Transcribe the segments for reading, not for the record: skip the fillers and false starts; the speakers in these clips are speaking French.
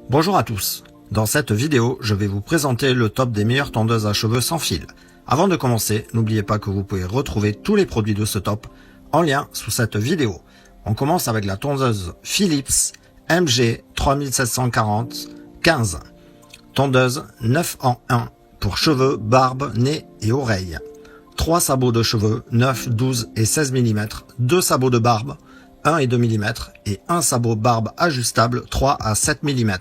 Bonjour à tous. Dans cette vidéo, je vais vous présenter le top des meilleures tondeuses à cheveux sans fil. Avant de commencer, n'oubliez pas que vous pouvez retrouver tous les produits de ce top en lien sous cette vidéo. On commence avec la tondeuse Philips MG 3740 15. Tondeuse 9 en 1 pour cheveux, barbe, nez et oreilles. 3 sabots de cheveux 9, 12 et 16 mm, 2 sabots de barbe 1 et 2 mm et un sabot barbe ajustable 3 à 7 mm.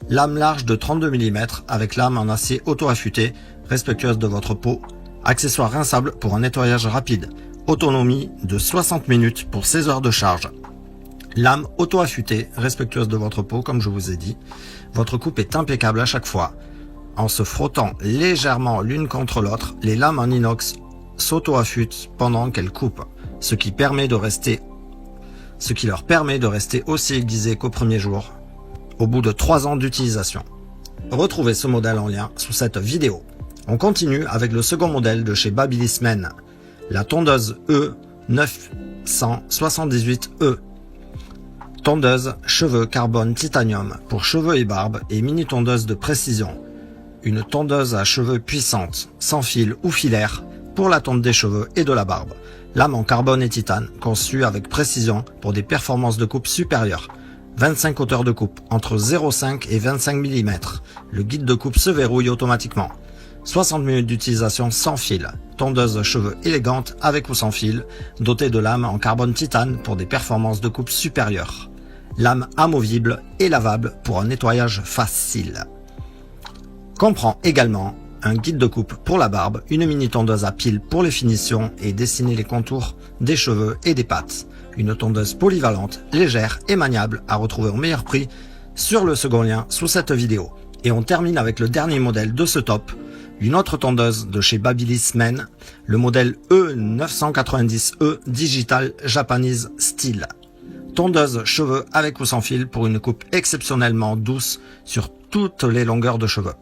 Lame large de 32 mm avec lame en acier auto-affûté, respectueuse de votre peau. Accessoire rinçable pour un nettoyage rapide. Autonomie de 60 minutes pour 16 heures de charge. Lame auto-affûtée, respectueuse de votre peau comme je vous ai dit. Votre coupe est impeccable à chaque fois. En se frottant légèrement l'une contre l'autre, les lames en inox s'auto-affûtent pendant qu'elles coupent, ce qui leur permet de rester aussi aiguisées qu'au premier jour, au bout de 3 ans d'utilisation. Retrouvez ce modèle en lien sous cette vidéo. On continue avec le second modèle de chez Babyliss Men, la tondeuse E 978E. Tondeuse cheveux carbone titanium pour cheveux et barbe et mini tondeuse de précision. Une tondeuse à cheveux puissante, sans fil ou filaire, pour la tonte des cheveux et de la barbe. Lame en carbone et titane, conçue avec précision pour des performances de coupe supérieures. 25 hauteurs de coupe, entre 0,5 et 25 mm. Le guide de coupe se verrouille automatiquement. 60 minutes d'utilisation sans fil. Tondeuse cheveux élégante avec ou sans fil, dotée de lames en carbone titane pour des performances de coupe supérieures. Lame amovible et lavable pour un nettoyage facile. Comprend également un guide de coupe pour la barbe, une mini tondeuse à pile pour les finitions et dessiner les contours des cheveux et des pattes. Une tondeuse polyvalente, légère et maniable à retrouver au meilleur prix sur le second lien sous cette vidéo. Et on termine avec le dernier modèle de ce top, une autre tondeuse de chez Babyliss Men, le modèle E990E Digital Japanese Style. Tondeuse cheveux avec ou sans fil pour une coupe exceptionnellement douce sur toutes les longueurs de cheveux.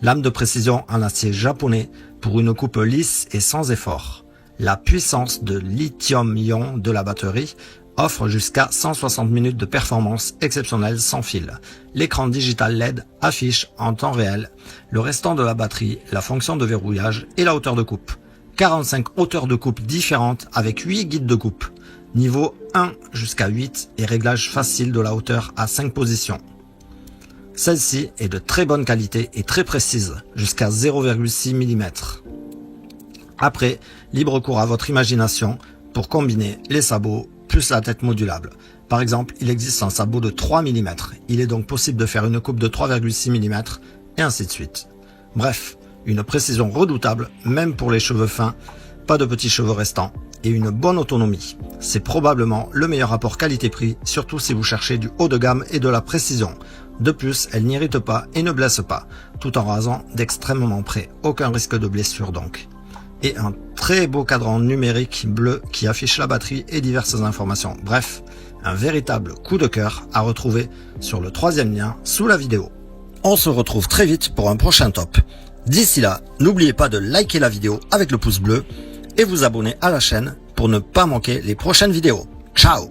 Lame de précision en acier japonais pour une coupe lisse et sans effort. La puissance de lithium-ion de la batterie offre jusqu'à 160 minutes de performance exceptionnelle sans fil. L'écran digital LED affiche en temps réel le restant de la batterie, la fonction de verrouillage et la hauteur de coupe. 45 hauteurs de coupe différentes avec 8 guides de coupe. Niveau 1 jusqu'à 8 et réglage facile de la hauteur à 5 positions. Celle-ci est de très bonne qualité et très précise, jusqu'à 0,6 mm. Après, libre cours à votre imagination pour combiner les sabots plus la tête modulable. Par exemple, il existe un sabot de 3 mm. Il est donc possible de faire une coupe de 3,6 mm et ainsi de suite. Bref, une précision redoutable, même pour les cheveux fins, pas de petits cheveux restants et une bonne autonomie. C'est probablement le meilleur rapport qualité-prix, surtout si vous cherchez du haut de gamme et de la précision. De plus, elle n'irrite pas et ne blesse pas, tout en rasant d'extrêmement près. Aucun risque de blessure donc. Et un très beau cadran numérique bleu qui affiche la batterie et diverses informations. Bref, un véritable coup de cœur à retrouver sur le troisième lien sous la vidéo. On se retrouve très vite pour un prochain top. D'ici là, n'oubliez pas de liker la vidéo avec le pouce bleu et vous abonner à la chaîne pour ne pas manquer les prochaines vidéos. Ciao!